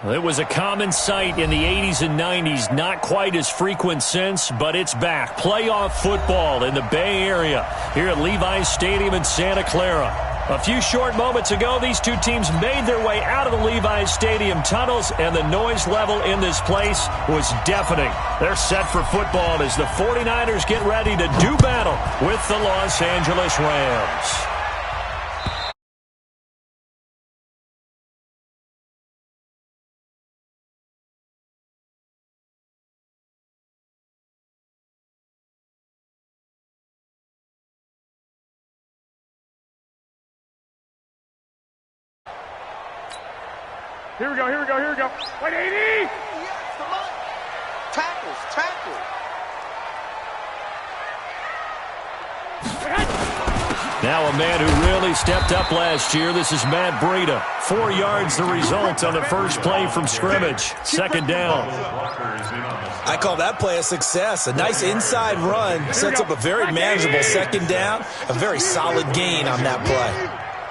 It was a common sight in the 80s and 90s, not quite as frequent since, but it's back. Playoff football in the Bay Area here at Levi's Stadium in Santa Clara. A few short moments ago, these two teams made their way out of the Levi's Stadium tunnels, and the noise level in this place was deafening. They're set for football as the 49ers get ready to do battle with the Los Angeles Rams. Here we go, here we go, here we go. Wait, 80! Yeah, come on. Tackles. Now a man who really stepped up last year. This is Matt Breida. 4 yards the result on the first play from scrimmage. Second down. I call that play a success. A nice inside run sets up a very manageable second down. A very solid gain on that play.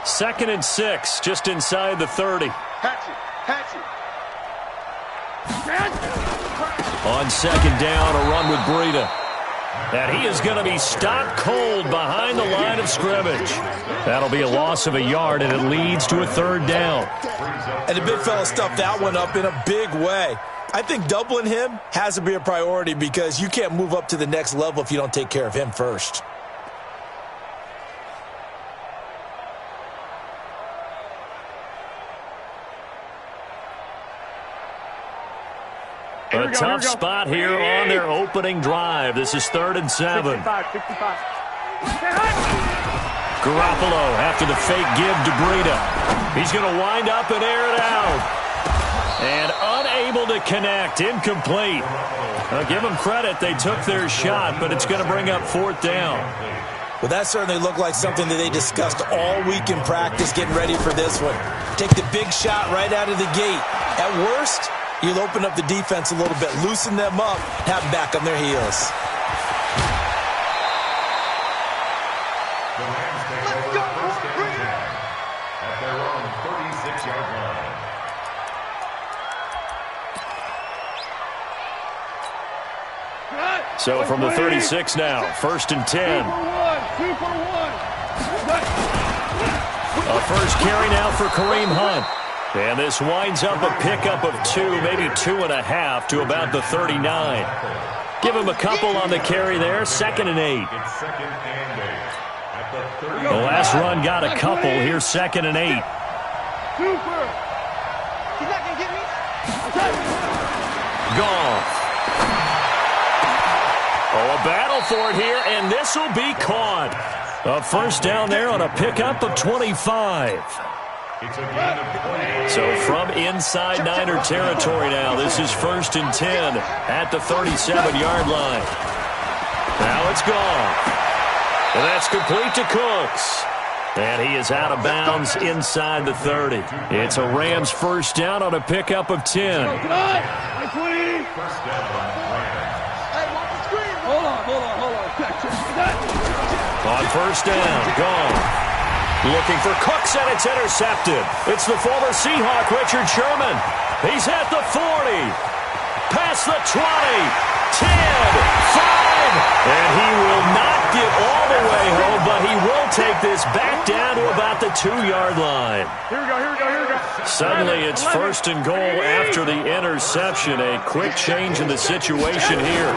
2nd and 6, just inside the 30. Patch it. On second down, a run with Breida. And he is going to be stopped cold behind the line of scrimmage. That'll be a loss of a yard, and it leads to a 3rd down. And the big fella stuffed that one up in a big way. I think doubling him has to be a priority because you can't move up to the next level if you don't take care of him first. A tough spot here on their opening drive. This is 3rd and 7. 65. Garoppolo after the fake give to Breida. He's going to wind up and air it out. And unable to connect. Incomplete. Give them credit. They took their shot, but it's going to bring up 4th down. Well, that certainly looked like something that they discussed all week in practice getting ready for this one. Take the big shot right out of the gate. At worst, you'll open up the defense a little bit, loosen them up, have them back on their heels. Let's go, bring it. At their own 36-yard line. So from the 36 now, 1st and 10. 2 for 1. A first carry now for Kareem Hunt. And this winds up a pickup of 2, maybe 2.5 to about the 39. Give him a couple on the carry there. 2nd and 8. It's 2nd and 8. At the 30. The last run got a couple. Here's 2nd and 8. Super. He's not going to get me. Goff. Oh, a battle for it here, and this will be caught. A first down there on a pickup of 25. It's a gain of 20. So from inside Niner territory now, this is 1st and 10 at the 37-yard line. Now it's gone. And that's complete to Cooks. And he is out of bounds inside the 30. It's a Rams first down on a pickup of 10. First down, Rams. Hold on. On first down, gone. Looking for Cooks, and it's intercepted. It's the former Seahawk, Richard Sherman. He's at the 40. Past the 20. 10. 5. And he will not get all the way home, but he will take this back down to about the 2-yard line. Here we go. Suddenly it's 1st and goal after the interception. A quick change in the situation here.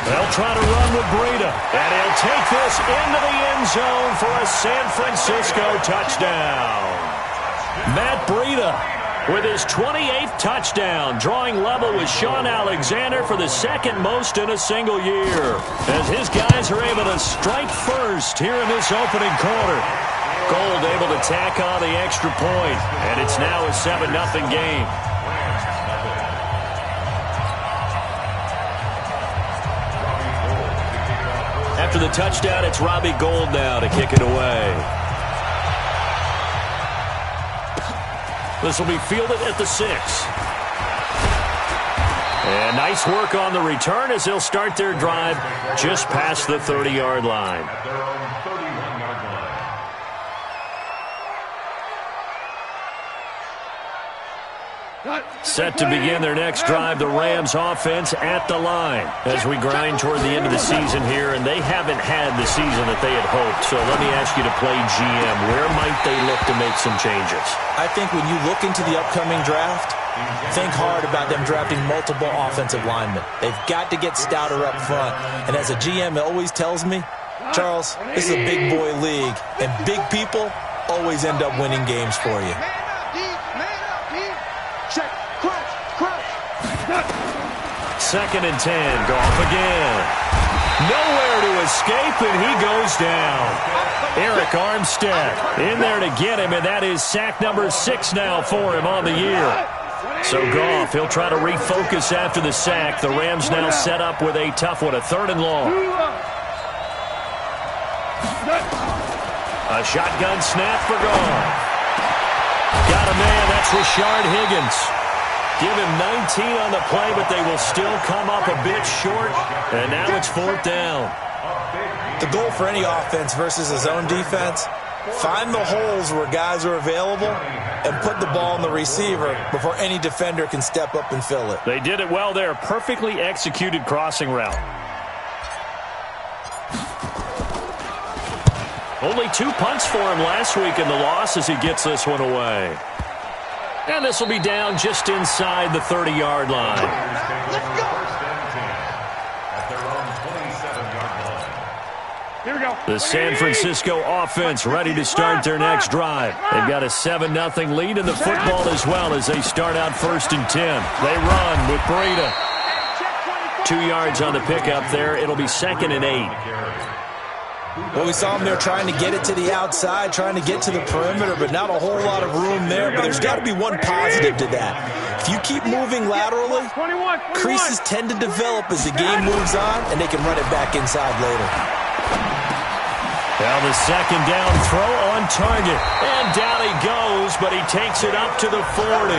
They'll try to run with Breida, and he'll take this into the end zone for a San Francisco touchdown. Matt Breida with his 28th touchdown, drawing level with Sean Alexander for the 2nd most in a single year, as his guys are able to strike first here in this opening quarter. Gold able to tack on the extra point, and it's now a 7-0 game. After the touchdown, it's Robbie Gould now to kick it away. This will be fielded at the 6. And nice work on the return as they'll start their drive just past the 30-yard line. At their own 31-yard line. Set to begin their next drive, the Rams offense at the line as we grind toward the end of the season here, and they haven't had the season that they had hoped. So let me ask you to play GM. Where might they look to make some changes? I think when you look into the upcoming draft, think hard about them drafting multiple offensive linemen. They've got to get stouter up front. And as a GM, it always tells me, Charles, this is a big boy league, and big people always end up winning games for you. Check, crunch, crunch. 2nd and 10, Goff again. Nowhere to escape, and he goes down. Eric Armstead in there to get him, and that is sack number 6 now for him on the year. So Goff, he'll try to refocus after the sack. The Rams now set up with a tough one, a 3rd and long. A shotgun snap for Goff. Got a man, that's Rashard Higgins. Give him 19 on the play, but they will still come up a bit short, and now it's 4th down. The goal for any offense versus a zone defense, find the holes where guys are available and put the ball on the receiver before any defender can step up and fill it. They did it well there. Perfectly executed crossing route. Only 2 punts for him last week in the loss as he gets this one away. And this will be down just inside the 30-yard line. Let's go. At their own 27-yard line. Here we go. The San Francisco offense ready to start their next drive. They've got a 7-0 lead in the football as well as they start out 1st and 10. They run with Breida. 2 yards on the pickup there. It'll be 2nd and 8. Well, we saw them there trying to get it to the outside, trying to get to the perimeter, but not a whole lot of room there. But there's got to be one positive to that. If you keep moving laterally, creases tend to develop as the game moves on, and they can run it back inside later. Now the 2nd down throw on target. And down he goes, but he takes it up to the 40.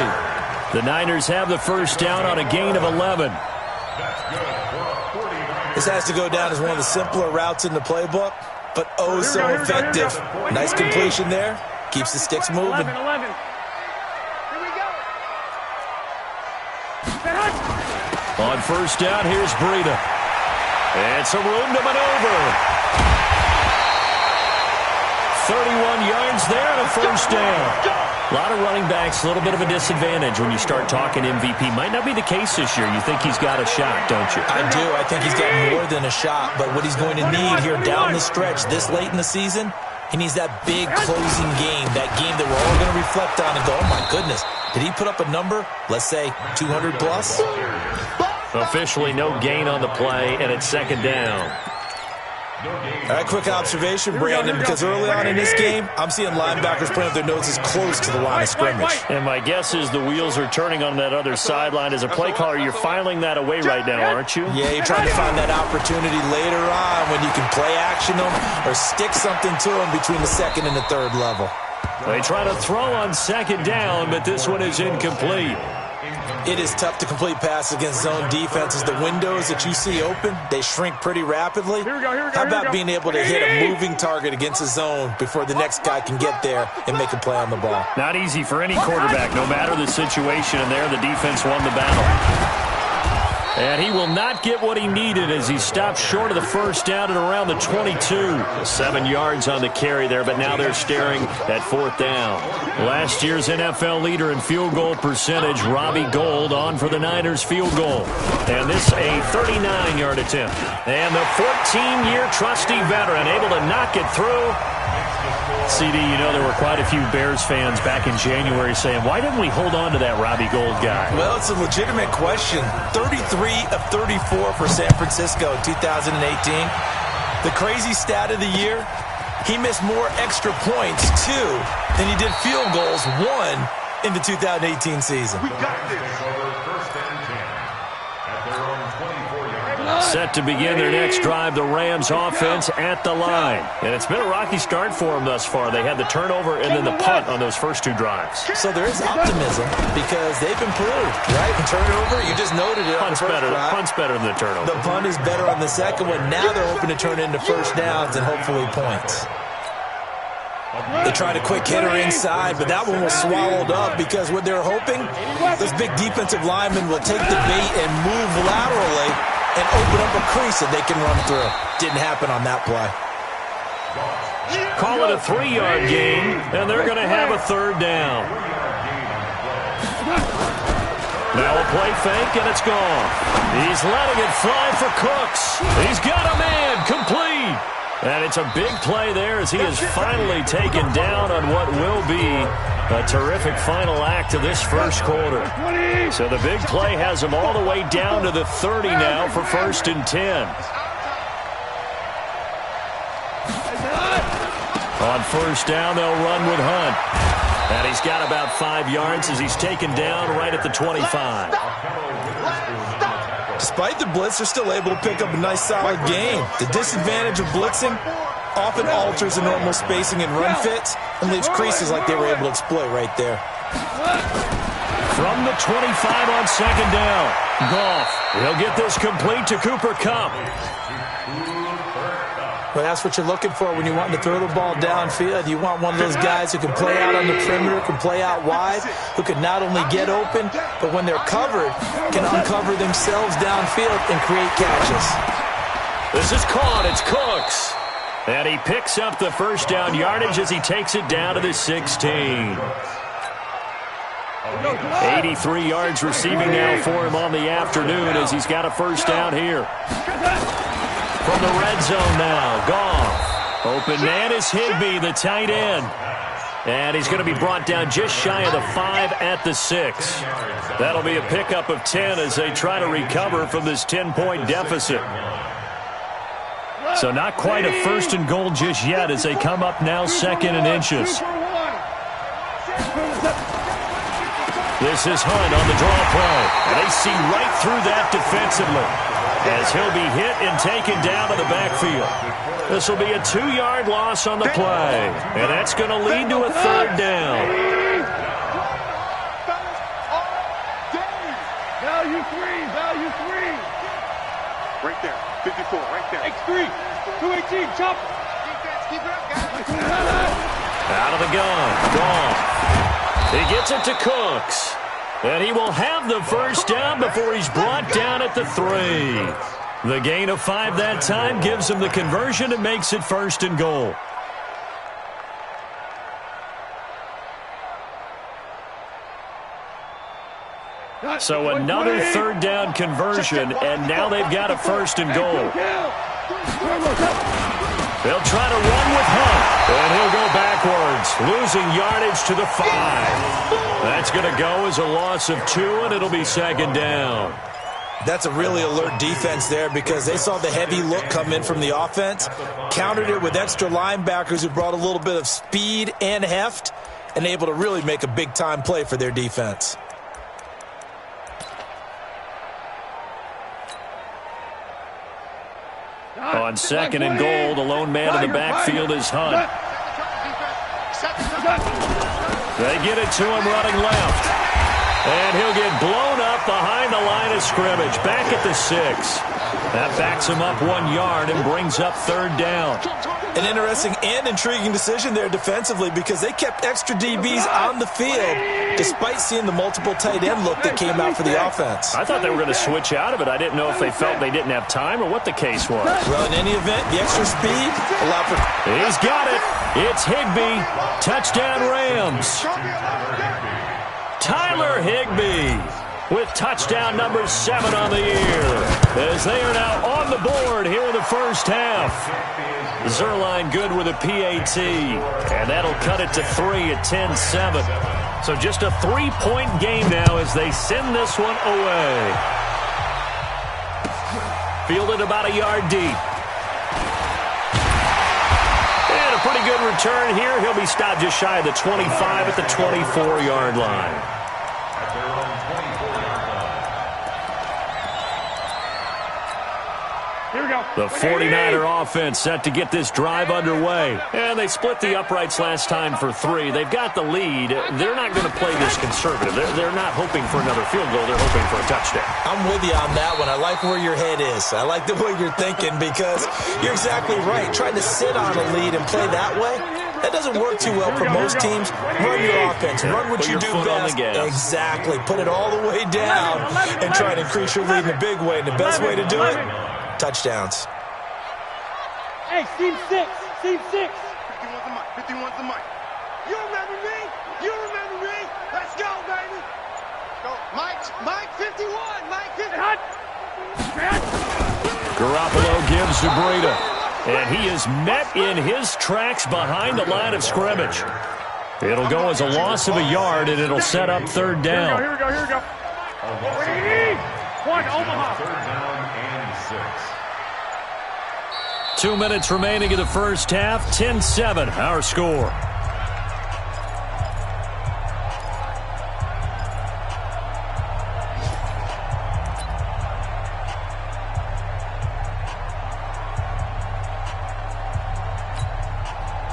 The Niners have the 1st down on a gain of 11. This has to go down as one of the simpler routes in the playbook, but oh so effective. Nice completion there. Keeps the sticks moving. 11. Here we go. On 1st down, here's Breida. And some room to maneuver. 31 yards there and a 1st down. A lot of running backs, a little bit of a disadvantage when you start talking MVP. Might not be the case this year. You think he's got a shot, don't you? I do. I think he's got more than a shot, but what he's going to need here down the stretch this late in the season, he needs that big closing game, that game that we're all going to reflect on and go, oh my goodness, did he put up a number, let's say 200 plus? Officially no gain on the play, and it's 2nd down. All right, quick observation, Brandon, because early on in this game, I'm seeing linebackers putting up their noses close to the line of scrimmage. And my guess is the wheels are turning on that other sideline. As a play caller, you're filing that away right now, aren't you? Yeah, you're trying to find that opportunity later on when you can play action them or stick something to them between the 2nd and the 3rd level. They try to throw on 2nd down, but this one is incomplete. It is tough to complete passes against zone defenses. The windows that you see open, they shrink pretty rapidly. How about being able to hit a moving target against a zone before the next guy can get there and make a play on the ball? Not easy for any quarterback, no matter the situation, and there the defense won the battle. And he will not get what he needed as he stopped short of the 1st down at around the 22. 7 yards on the carry there, but now they're staring at 4th down. Last year's NFL leader in field goal percentage, Robbie Gould, on for the Niners field goal. And this a 39-yard attempt. And the 14-year trusty veteran able to knock it through. CD, you know there were quite a few Bears fans back in January saying, why didn't we hold on to that Robbie Gould guy? Well, it's a legitimate question. 33 of 34 for San Francisco in 2018. The crazy stat of the year, he missed more extra points, 2, than he did field goals, 1, in the 2018 season. We got this. First and 10 at their own 24-yard line. Set to begin their next drive, the Rams offense at the line. And it's been a rocky start for them thus far. They had the turnover and then the punt on those first 2 drives. So there is optimism because they've improved, right? The turnover, you just noted it. Punt's better than the turnover. The punt is better on the second one. Now they're hoping to turn into 1st downs and hopefully points. They tried a quick hitter inside, but that one was swallowed up because what they're hoping, this big defensive lineman will take the bait and move laterally and open up a crease that they can run through. Didn't happen on that play. Call it a 3-yard gain, and they're going to have a third down. Now a play fake, and it's gone. He's letting it fly for Cooks. He's got a man, complete. And it's a big play there as he is finally taken down on what will be a terrific final act of this first quarter. So the big play has him all the way down to the 30 now for 1st and 10. On 1st down, they'll run with Hunt. And he's got about 5 yards as he's taken down right at the 25. Despite the blitz, they're still able to pick up a nice solid gain. The disadvantage of blitzing often alters the normal spacing and run fits and leaves creases like they were able to exploit right there. From the 25 on 2nd down, Goff. He'll get this complete to Cooper Kupp. Well, that's what you're looking for when you're wanting to throw the ball downfield. You want one of those guys who can play out on the perimeter, can play out wide, who can not only get open, but when they're covered, can uncover themselves downfield and create catches. This is caught. It's Cooks. And he picks up the 1st down yardage as he takes it down to the 16. 83 yards receiving now for him on the afternoon as he's got a 1st down here. From the red zone now, Goff. Open man is Higbee, the tight end. And he's going to be brought down just shy of the 5 at the 6. That'll be a pickup of 10 as they try to recover from this 10-point deficit. So not quite a 1st and goal just yet as they come up now 2nd and inches. This is Hunt on the draw play. And they see right through that defensively as he'll be hit and taken down to the backfield. This will be a 2-yard loss on the play, and that's going to lead to a 3rd down. Value 3, value 3. Right there, 54, right there. X3, 218, chop. Defense, keep it up, guys. Out of the gun, Goff. He gets it to Cooks. And he will have the 1st down before he's brought down at the 3. The gain of 5 that time gives him the conversion and makes it 1st and goal. So another 3rd down conversion, and now they've got a 1st and goal. They'll try to run with Hunt, and he'll go backwards, losing yardage to the 5. That's going to go as a loss of 2, and it'll be 2nd down. That's a really alert defense there because they saw the heavy look come in from the offense, countered it with extra linebackers who brought a little bit of speed and heft, and able to really make a big-time play for their defense. On 2nd and goal, the lone man in the backfield is Hunt. They get it to him running left. And he'll get blown up behind the line of scrimmage, back at the 6. That backs him up 1 yard and brings up 3rd down. An interesting and intriguing decision there defensively because they kept extra DBs on the field despite seeing the multiple tight end look that came out for the offense. I thought they were going to switch out of it. I didn't know if they felt they didn't have time or what the case was. Well, in any event, the extra speed allowed for... He's got it. It's Higbee. Touchdown Rams. Tyler Higbee with touchdown number 7 on the year as they are now on the board here in the 1st half. Zerline good with a PAT, and that'll cut it to 3 at 10-7. So just a 3-point game now as they send this one away. Fielded about a yard deep. And a pretty good return here. He'll be stopped just shy of the 25 at the 24-yard line. Here we go. The 49er offense set to get this drive underway. And they split the uprights last time for 3. They've got the lead. They're not going to play this conservative. They're not hoping for another field goal. They're hoping for a touchdown. I'm with you on that one. I like where your head is. I like the way you're thinking because you're exactly right. Trying to sit on a lead and play that way, That doesn't work too well for most teams. Run your offense. Run what you do best. Exactly. Put it all the way down and try to increase your lead in a big way. And the best way to do it, touchdowns. Hey, team 6. Team 6. 51's the mic. 51's the mic. You remember me? You remember me? Let's go, baby. Go. Mike 51. Mike 51. Garoppolo gives to Breida. And he is met in his tracks behind the line of scrimmage. It'll go as a loss of a yard, and it'll set up third down. Here we go. One, Omaha. Third down and 6. 2 minutes remaining in the first half. 10-7, our score.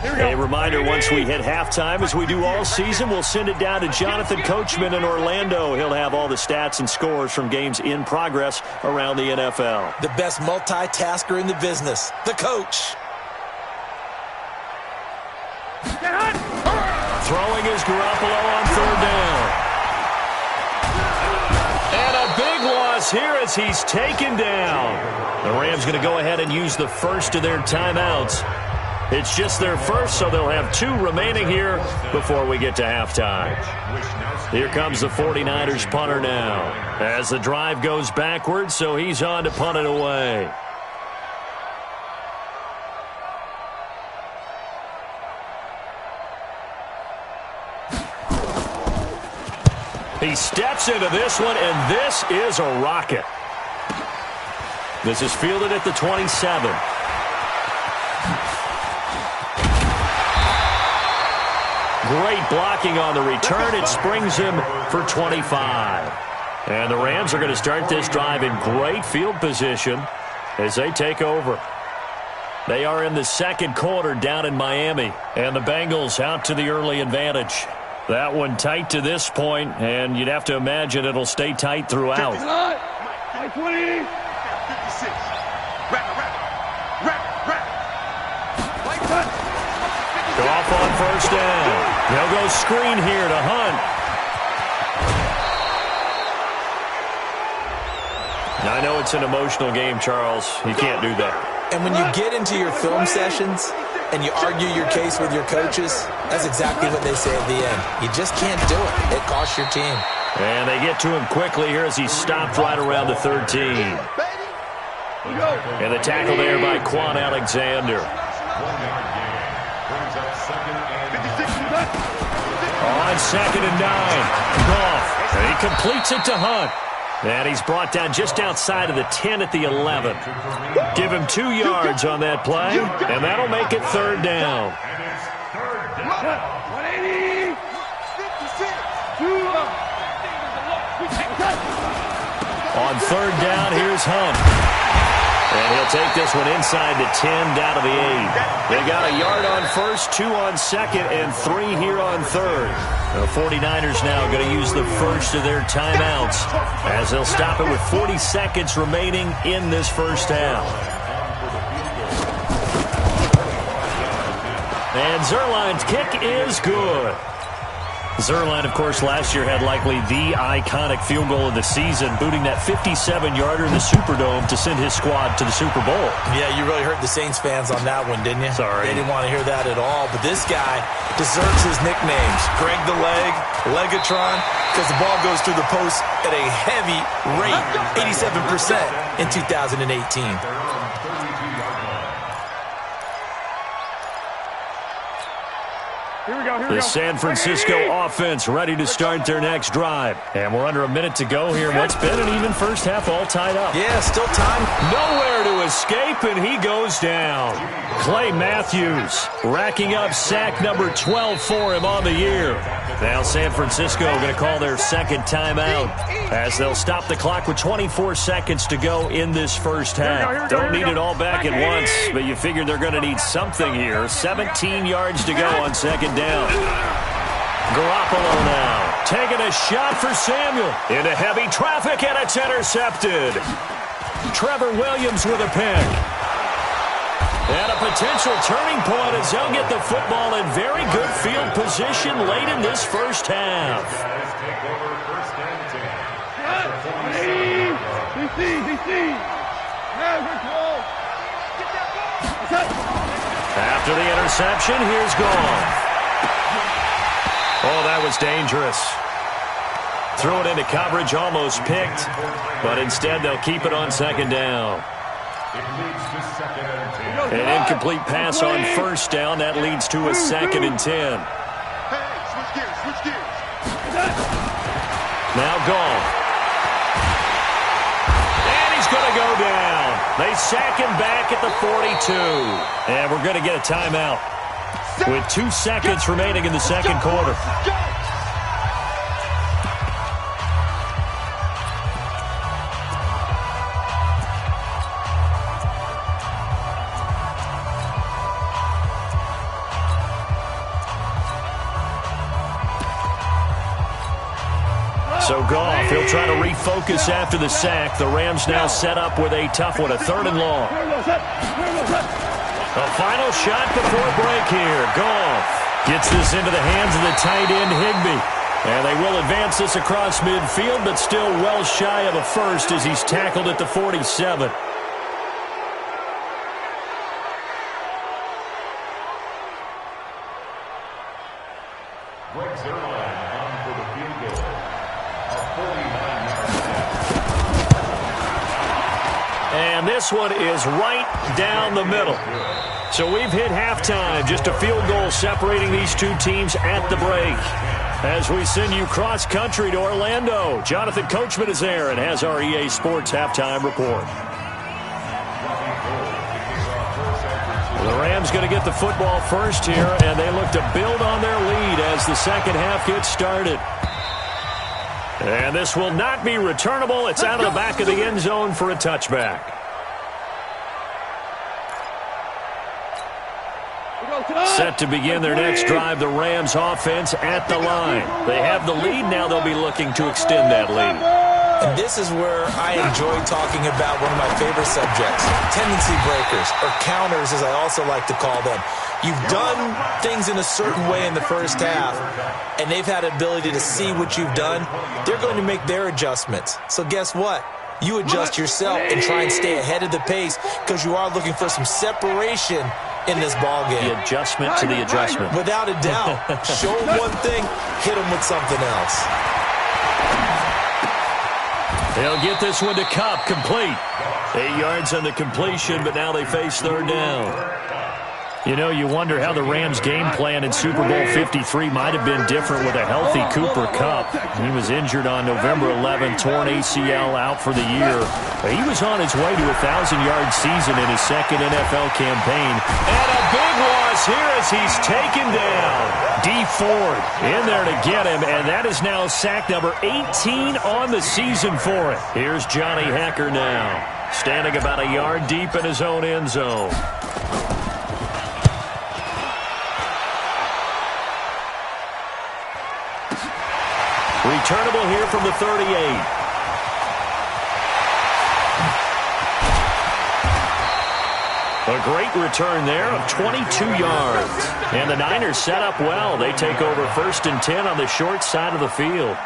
A reminder, once we hit halftime, as we do all season, we'll send it down to Jonathan Coachman in Orlando. He'll have all the stats and scores from games in progress around the NFL. The best multitasker in the business, the coach. Throwing is Garoppolo on third down. And a big loss here as he's taken down. The Rams going to go ahead and use the first of their timeouts. It's just their first, so they'll have 2 remaining here before we get to halftime. Here comes the 49ers punter now as the drive goes backwards, so he's on to punt it away. He steps into this one, and this is a rocket. This is fielded at the 27. Great blocking on the return. It springs him for 25. And the Rams are going to start this drive in great field position as they take over. They are in the second quarter down in Miami. And the Bengals out to the early advantage. That one tight to this point, and you'd have to imagine it'll stay tight throughout. 20. 56. Wrap. Goff on first down. They'll go screen here to Hunt. Now, I know it's an emotional game, Charles. You can't do that. And when you get into your film sessions and you argue your case with your coaches, that's exactly what they say at the end. You just can't do it. It costs your team. And they get to him quickly here as he stopped right around the 13. And the tackle there by Quan Alexander. 1-yard gain. Brings up second and 56. On 2nd and 9. Goff. And he completes it to Hunt. And he's brought down just outside of the 10 at the 11. Give him 2 yards on that play, and that'll make it third down. And it's third down. 180. 56. On third down, here's Hunt. And he'll take this one inside the 10, down to the 8. They got a yard on first, 2 on second, and 3 here on third. The 49ers now going to use the first of their timeouts as they'll stop it with 40 seconds remaining in this first half. And Zuerlein's kick is good. Zuerlein, of course, last year had likely the iconic field goal of the season, booting that 57-yarder in the Superdome to send his squad to the Super Bowl. Yeah, you really hurt the Saints fans on that one, didn't you? Sorry. They didn't want to hear that at all. But this guy deserves his nicknames. Greg the Leg, Legatron, because the ball goes through the post at a heavy rate, 87% in 2018. The San Francisco offense ready to start their next drive. And we're under a minute to go here. What's been an even first half, all tied up. Yeah, still time. Nowhere to escape, and he goes down. Clay Matthews racking up sack number 12 for him on the year. Now San Francisco going to call their second timeout as they'll stop the clock with 24 seconds to go in this first half. Don't need it all back at once, but you figure they're going to need something here. 17 yards to go on second down. Garoppolo now taking a shot for Samuel into heavy traffic, and it's intercepted. Trevor Williams with a pick. And a potential turning point as they'll get the football in very good field position late in this first half. After the interception, here's gone. Oh, that was dangerous. Threw it into coverage, almost picked, but instead they'll keep it on second down. An incomplete pass on first down. That leads to a 2nd and 10. Switch gears. Now gone. And he's going to go down. They sack him back at the 42. And we're going to get a timeout with 2 seconds remaining in the second quarter. So Goff, he'll try to refocus after the sack. The Rams now set up with a tough one, a 3rd and long. A final shot before break here. Goff gets this into the hands of the tight end, Higbee. And they will advance this across midfield, but still well shy of a first as he's tackled at the 47. And this one is right down the middle. So we've hit halftime. Just a field goal separating these two teams at the break. As we send you cross-country to Orlando, Jonathan Coachman is there and has our EA Sports halftime report. The Rams going to get the football first here, and they look to build on their lead as the second half gets started. And this will not be returnable. It's out of the back of the end zone for a touchback. Set to begin their next drive, the Rams offense at the line. They have the lead. Now they'll be looking to extend that lead. And this is where I enjoy talking about one of my favorite subjects, tendency breakers, or counters as I also like to call them. You've done things in a certain way in the first half, and they've had the ability to see what you've done. They're going to make their adjustments. So guess what? You adjust yourself and try and stay ahead of the pace because you are looking for some separation in this ball game. The adjustment to the adjustment. Without a doubt. Show them one thing, hit them with something else. They'll get this one to Cup, complete. 8 yards on the completion, but now they face 3rd down. You know, you wonder how the Rams' game plan in Super Bowl 53 might have been different with a healthy Cooper Kupp. He was injured on November 11, torn ACL, out for the year. He was on his way to a 1,000-yard season in his second NFL campaign. And a big loss here as he's taken down. Dee Ford in there to get him, and that is now sack number 18 on the season for it. Here's Johnny Hekker now, standing about a yard deep in his own end zone. Returnable here from the 38. A great return there of 22 yards. And the Niners set up well. They take over 1st and 10 on the short side of the field.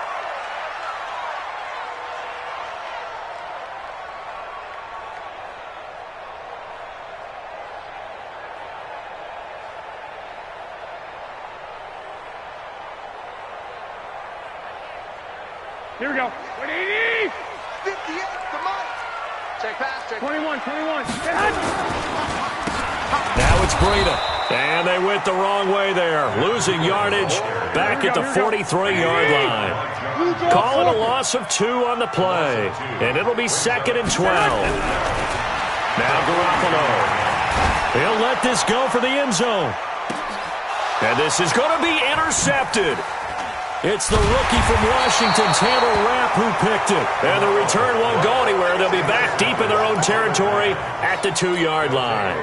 Here we go. 180. 58, come on. Check pass, check. 21. Now it's Breida. And they went the wrong way there. Losing yardage back at the 43-yard line. Calling a loss of 2 on the play. And it'll be 2nd and 12. Now Garoppolo. He'll let this go for the end zone. And this is going to be intercepted. It's the rookie from Washington, Taylor Rapp, who picked it. And the return won't go anywhere. They'll be back deep in their own territory at the 2-yard line.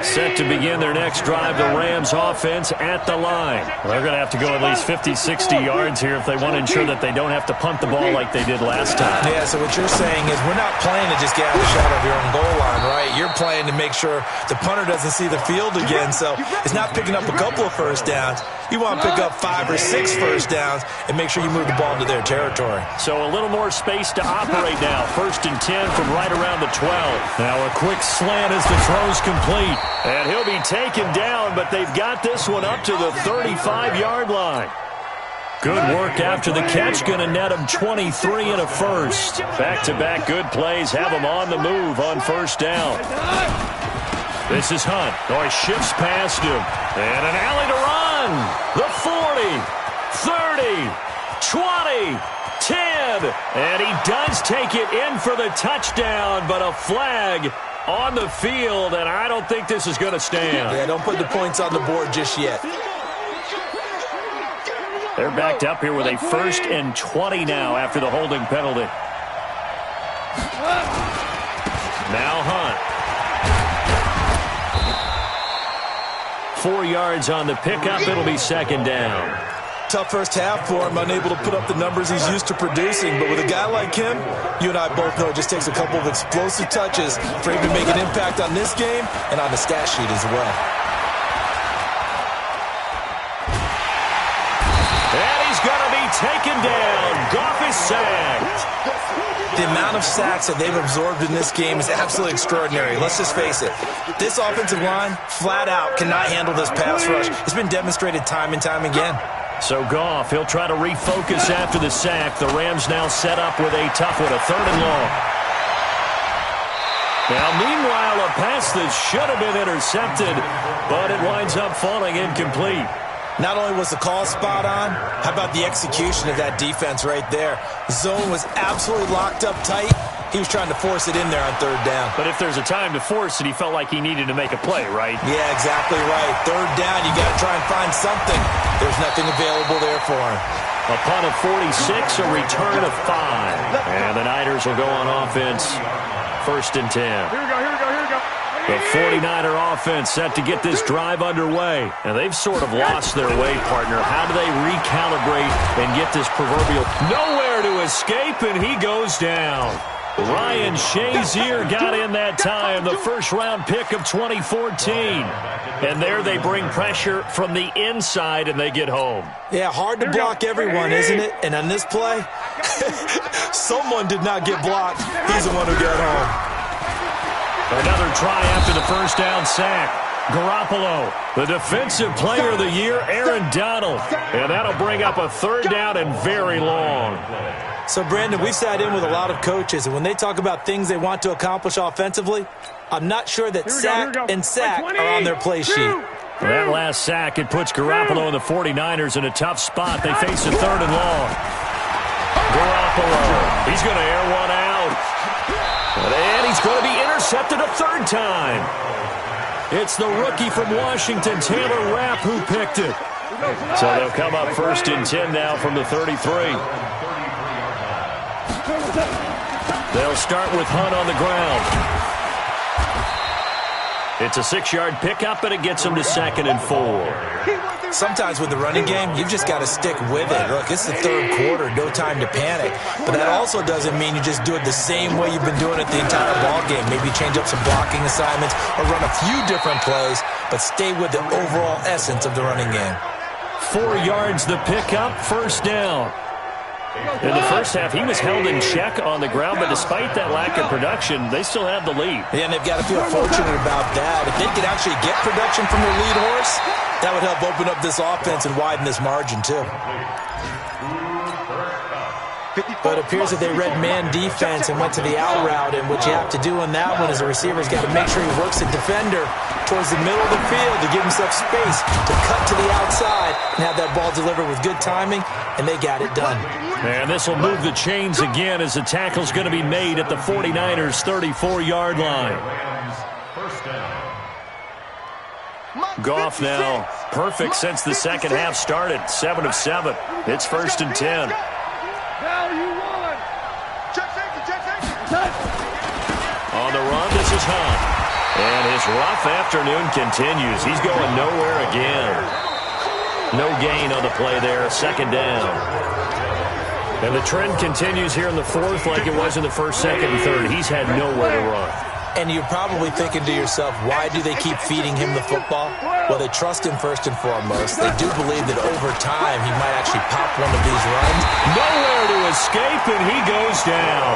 Set to begin their next drive, the Rams offense at the line. They're going to have to go at least 50, 60 yards here if they want to ensure that they don't have to punt the ball like they did last time. Yeah, so what you're saying is we're not playing to just get out of the shot of your own goal line, right? You're playing to make sure the punter doesn't see the field again, so it's not picking up a couple of first downs. You want to pick up 5 or 6 first downs and make sure you move the ball into their territory. So a little more space to operate now. 1st and 10 from right around the 12. Now a quick slant as the throw's complete. And he'll be taken down, but they've got this one up to the 35-yard line. Good work after the catch. Going to net him 23 and a first. Back-to-back good plays have him on the move on 1st down. This is Hunt. Oh, he shifts past him. And an alley to run. The 40, 30, 20, 10. And he does take it in for the touchdown, but a flag on the field, and I don't think this is going to stand. Yeah, don't put the points on the board just yet. They're backed up here with a 1st and 20 now after the holding penalty. Now Hunt. 4 yards on the pickup. It'll be 2nd down. Tough first half for him, unable to put up the numbers he's used to producing. But with a guy like him, you and I both know it just takes a couple of explosive touches for him to make an impact on this game and on the stat sheet as well. And he's going to be taken down. Goff is sacked. The amount of sacks that they've absorbed in this game is absolutely extraordinary. Let's just face it. This offensive line, flat out, cannot handle this pass rush. It's been demonstrated time and time again. So Goff, he'll try to refocus after the sack. The Rams now set up with a tough one, a 3rd and long. Now, meanwhile, a pass that should have been intercepted, but it winds up falling incomplete. Not only was the call spot on, how about the execution of that defense right there? Zone was absolutely locked up tight. He was trying to force it in there on 3rd down. But if there's a time to force it, he felt like he needed to make a play, right? Yeah, exactly right. 3rd down, you got to try and find something. There's nothing available there for him. A punt of 46, a return of 5. And the Niners will go on offense, 1st and 10. Here we go, here we go, here we go. The 49er offense set to get this drive underway. And they've sort of lost their way, partner. How do they recalibrate and get this proverbial nowhere to escape, and he goes down. Ryan Shazier got in that time, the 1st-round pick of 2014. And there they bring pressure from the inside, and they get home. Yeah, hard to block everyone, isn't it? And on this play, someone did not get blocked. He's the one who got home. Another try after the 1st down sack. Garoppolo, the defensive player of the year, Aaron Donald. And that'll bring up a 3rd down and very long. So, Brandon, we've sat in with a lot of coaches, and when they talk about things they want to accomplish offensively, I'm not sure that sack and sack are on their play sheet. That last sack, it puts Garoppolo and the 49ers in a tough spot. They face a 3rd and long. Garoppolo, he's going to air one out. And he's going to be intercepted a 3rd time. It's the rookie from Washington, Taylor Rapp, who picked it. So they'll come up 1st and 10 now from the 33. They'll start with Hunt on the ground. It's a 6-yard pickup, and it gets him to 2nd and 4. Sometimes with the running game, you've just got to stick with it. Look, it's the 3rd quarter, no time to panic. But that also doesn't mean you just do it the same way you've been doing it the entire ball game. Maybe change up some blocking assignments or run a few different plays, but stay with the overall essence of the running game. 4 yards the pickup, 1st down. In the 1st half, he was held in check on the ground, but despite that lack of production, they still have the lead. Yeah, and they've got to feel fortunate about that. If they could actually get production from their lead horse, that would help open up this offense and widen this margin, too. But it appears that they read man defense and went to the out route, and what you have to do on that one is the receiver's got to make sure he works the defender towards the middle of the field to give himself space to cut to the outside and have that ball delivered with good timing, and they got it done. And this will move the chains again as the tackle's going to be made at the 49ers' 34-yard line. Goff now perfect since the 2nd half started, 7 of 7. It's 1st and 10. On the run, this is Hunt. And his rough afternoon continues. He's going nowhere again. No gain on the play there. Second down. And the trend continues here in the fourth like it was in the first, second, and third. He's had nowhere to run. And you're probably thinking to yourself, why do they keep feeding him the football? Well, they trust him first and foremost. They do believe that over time he might actually pop one of these runs. Nowhere to escape, and he goes down.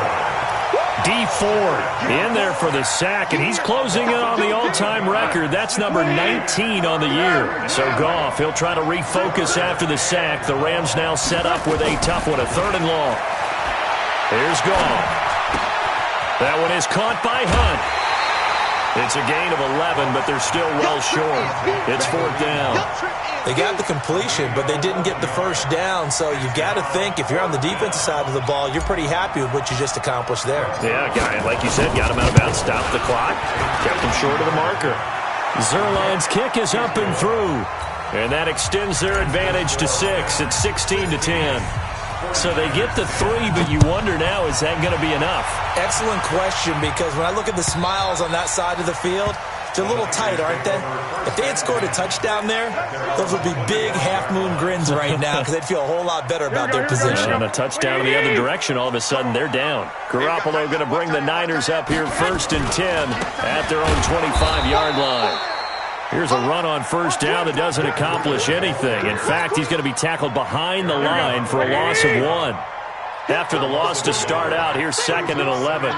D Ford in there for the sack, and he's closing in on the all-time record. That's number 19 on the year. So Goff, he'll try to refocus after the sack. The Rams now set up with a tough one, a 3rd and long. Here's Goff. That one is caught by Hunt. It's a gain of 11, but they're still well short. It's 4th down. They got the completion, but they didn't get the first down, so you've got to think if you're on the defensive side of the ball, you're pretty happy with what you just accomplished there. Yeah, like you said, got him out of bounds, stopped the clock, kept him short of the marker. Zerline's kick is up and through, and that extends their advantage to 6. It's 16-10. So they get the 3, but you wonder now, is that going to be enough? Excellent question, because when I look at the smiles on that side of the field, they're a little tight, aren't they? If they had scored a touchdown there, those would be big half-moon grins right now because they'd feel a whole lot better about their position. And a touchdown in the other direction, all of a sudden they're down. Garoppolo going to bring the Niners up here 1st and 10 at their own 25-yard line. Here's a run on first down that doesn't accomplish anything. In fact, he's going to be tackled behind the line for a loss of 1. After the loss to start out, here's 2nd and 11.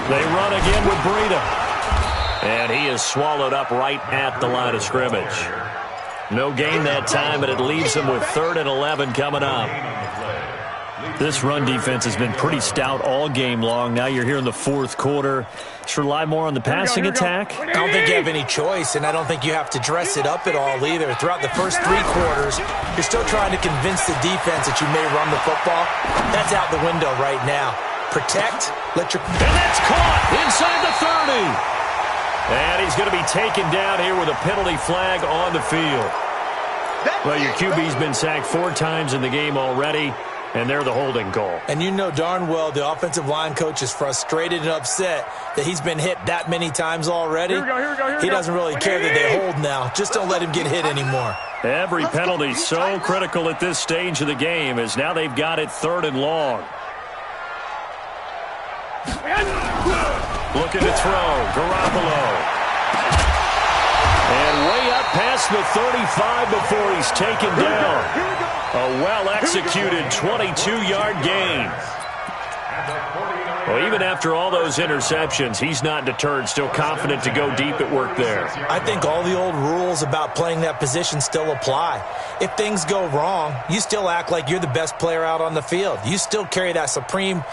They run again with Breida. And he is swallowed up right at the line of scrimmage. No gain that time, but it leaves him with 3rd and 11 coming up. This run defense has been pretty stout all game long. Now you're here in the 4th quarter. Should rely more on the passing attack? I don't think you have any choice, and I don't think you have to dress it up at all either. Throughout the first 3 quarters, you're still trying to convince the defense that you may run the football. That's out the window right now. Protect, let your... And that's caught inside the 30. And he's going to be taken down here with a penalty flag on the field. Well, your QB's been sacked 4 times in the game already, and they're the holding call. And you know darn well the offensive line coach is frustrated and upset that he's been hit that many times already. Here we go. He doesn't really care that they hold now. Just don't let him get hit anymore. Every penalty so critical at this stage of the game as now they've got it 3rd and long. Looking to throw, Garoppolo. And way up past the 35 before he's taken down. A well-executed 22-yard gain. Well, even after all those interceptions, he's not deterred, still confident to go deep at work there. I think all the old rules about playing that position still apply. If things go wrong, you still act like you're the best player out on the field. You still carry that supreme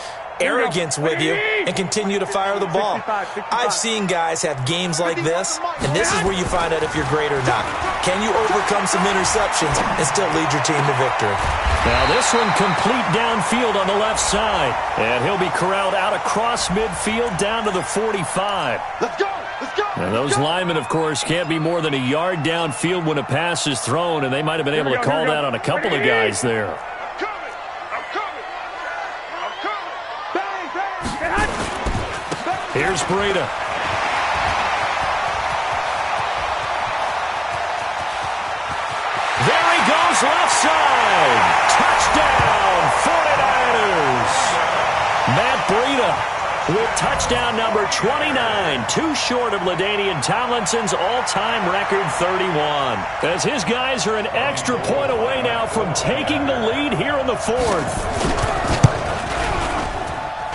arrogance with you and continue to fire the ball. I've seen guys have games like this, and this is where you find out if you're great or not. Can you overcome some interceptions and still lead your team to victory? Now this one complete downfield on the left side, and he'll be corralled out across midfield down to the 45. Let's go! And those linemen, of course, can't be more than a yard downfield when a pass is thrown, and they might have been able to call that on a couple of guys there. Here's Breida. There he goes, left side. Touchdown, 49ers. Matt Breida with touchdown number 29, 2 short of LaDainian Tomlinson's all-time record 31. As his guys are an extra point away now from taking the lead here in the 4th.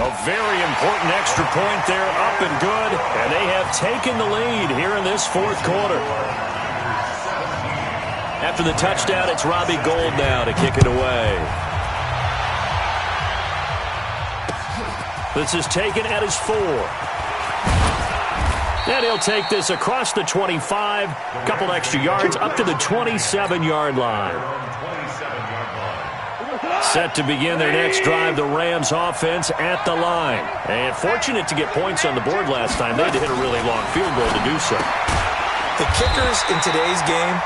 A very important extra point there, up and good, and they have taken the lead here in this 4th quarter. After the touchdown, it's Robbie Gould now to kick it away. This is taken at his 4. And he'll take this across the 25, a couple extra yards, up to the 27-yard line. Set to begin their next drive, the Rams offense at the line. And fortunate to get points on the board last time. They had to hit a really long field goal to do so. The kickers in today's game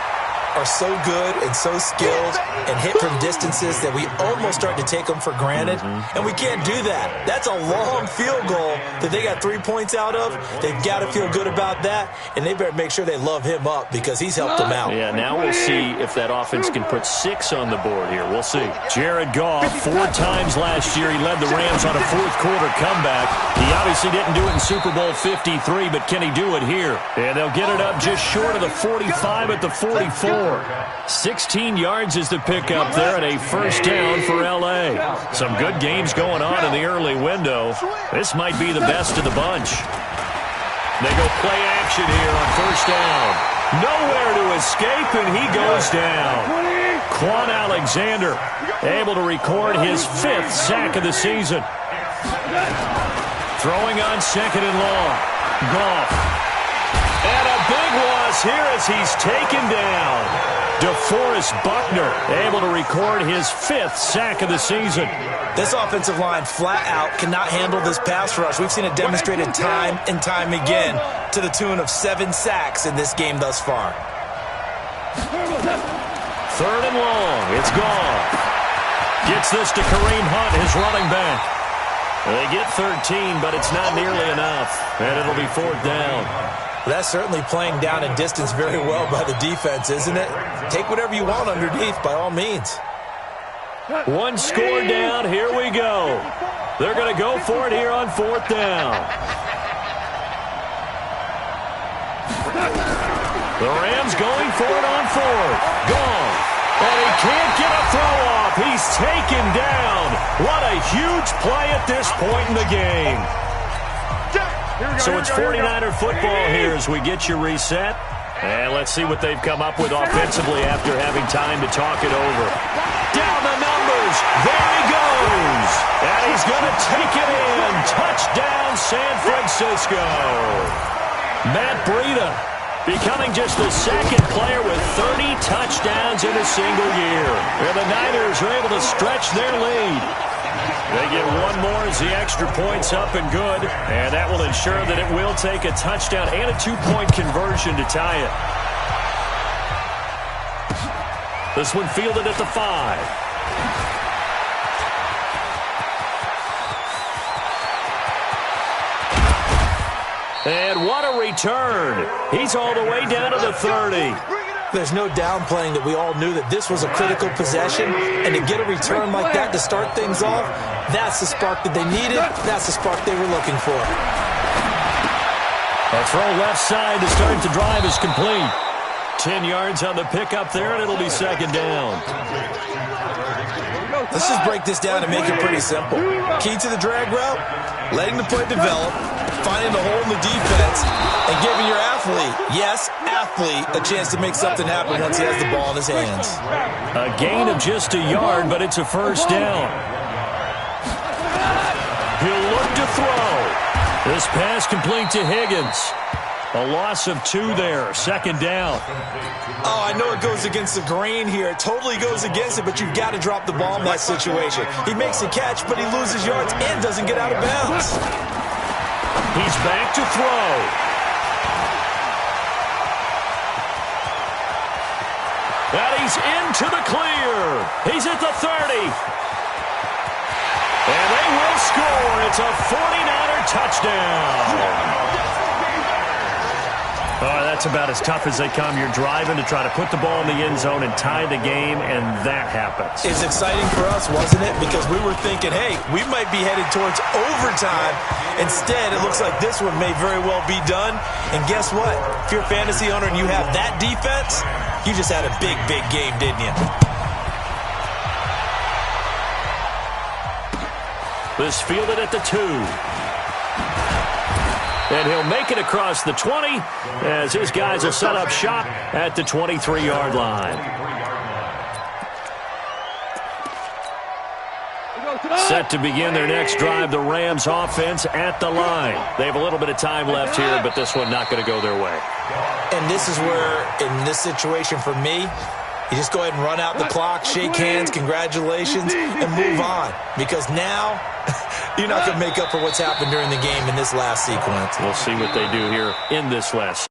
are so good and so skilled and hit from distances that we almost start to take them for granted, and we can't do that. That's a long field goal that they got 3 points out of. They've got to feel good about that, and they better make sure they love him up because he's helped them out. Yeah, now we'll see if that offense can put 6 on the board here. We'll see. Jared Goff, 4 times last year, he led the Rams on a fourth-quarter comeback. He obviously didn't do it in Super Bowl 53, but can he do it here? And they'll get it up just short of the 45 at the 44. 16 yards is the pickup there and a first down for L.A. Some good games going on in the early window. This might be the best of the bunch. They go play action here on first down. Nowhere to escape, and he goes down. Quan Alexander able to record his 5th sack of the season. Throwing on second and long. Goff. And a big loss here as he's taken down. DeForest Buckner able to record his 5th sack of the season. This offensive line flat out cannot handle this pass rush. We've seen it demonstrated time and time again to the tune of 7 sacks in this game thus far. Third and long. It's Goff. Gets this to Kareem Hunt, his running back. They get 13, but it's not nearly enough. And it'll be 4th down. That's certainly playing down a distance very well by the defense, isn't it? Take whatever you want underneath, by all means. 1 score down. Here we go. They're going to go for it here on 4th down. The Rams going for it on 4th. Gone. And he can't get a throw off. He's taken down. What a huge play at this point in the game. So it's 49er football here as we get you reset. And let's see what they've come up with offensively after having time to talk it over. Down the numbers. There he goes. And he's going to take it in. Touchdown, San Francisco. Matt Breida becoming just the 2nd player with 30 touchdowns in a single year. And the Niners are able to stretch their lead. They get 1 more as the extra point's up and good, and that will ensure that it will take a touchdown and a 2-point conversion to tie it. This one fielded at the 5. And what a return. He's all the way down to the 30. There's no downplaying that we all knew that this was a critical possession, and to get a return like that to start things off, that's the spark that they needed. That's the spark they were looking for. A throw left side to start the drive is complete. 10 yards on the pickup there, and it'll be 2nd down. Let's just break this down and make it pretty simple. Key to the drag route, letting the play develop, finding the hole in the defense, and giving your athlete, yes, athlete, a chance to make something happen once he has the ball in his hands. A gain of just a yard, but it's a first down. He'll look to throw. This pass complete to Higgins. A loss of 2 there, 2nd down. Oh, I know it goes against the grain here. It totally goes against it, but you've got to drop the ball in that situation. He makes a catch, but he loses yards and doesn't get out of bounds. He's back to throw. And he's into the clear. He's at the 30. And they will score. It's a 49er touchdown. Oh, that's about as tough as they come. You're driving to try to put the ball in the end zone and tie the game, and that happens. It's exciting for us, wasn't it? Because we were thinking, hey, we might be headed towards overtime. Instead, it looks like this one may very well be done. And guess what? If you're a fantasy owner and you have that defense, you just had a big, big game, didn't you? This fielded at the 2. And he'll make it across the 20 as his guys will set up shop at the 23-yard line. Set to begin their next drive, the Rams offense at the line. They have a little bit of time left here, but this one not going to go their way. And this is where, in this situation for me, you just go ahead and run out the clock, shake hands, congratulations, and move on. Because now you're not going to make up for what's happened during the game in this last sequence. We'll see what they do here in this last